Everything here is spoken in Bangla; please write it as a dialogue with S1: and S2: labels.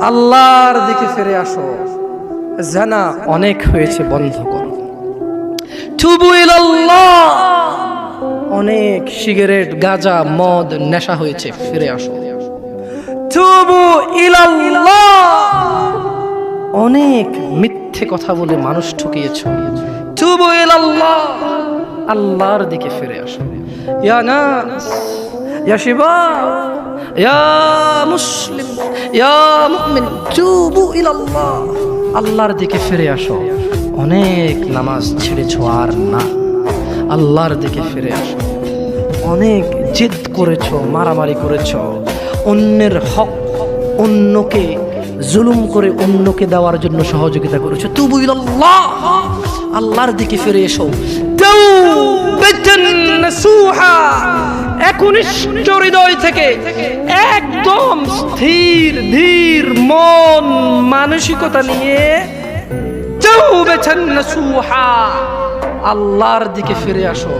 S1: আল্লাহর দিকে ফিরে আসো। জানা অনেক হয়েছে, বন্ধ করো। তুবু ইলাল্লাহ, অনেক সিগারেট, গাঁজা, মদ, নেশা হয়েছে, ফিরে আসো। তুবু ইলাল্লাহ, অনেক মিথ্যে কথা বলে মানুষ ঠকিয়েছ। তুবু ইলাল্লাহ, আল্লাহর দিকে ফিরে আসো। ইয়া নাস, ইয়া শিবাব, ইয়া মুসলিম, ইয়া মুমিন, তুবু ইলাল্লাহ, আল্লাহর দিকে ফিরে আসো। অনেক নামাজ ছেড়েছো আর না, আল্লাহর দিকে ফিরে আসো। অনেক জিদ করেছো, মারামারি করেছো, অন্যের হক, অন্যকে জুলুম করে অন্যকে দেওয়ার জন্য সহযোগিতা করেছো। তুবু ইলাল্লাহ, আল্লাহর দিকে ফিরে এসো। তাওবাতান নাসুহা, একনিষ্ঠ হৃদয় থেকে, একদম স্থির ধীর মন মানসিকতা নিয়ে তাওবাতান নাসুহা, আল্লাহর দিকে ফিরে আসো।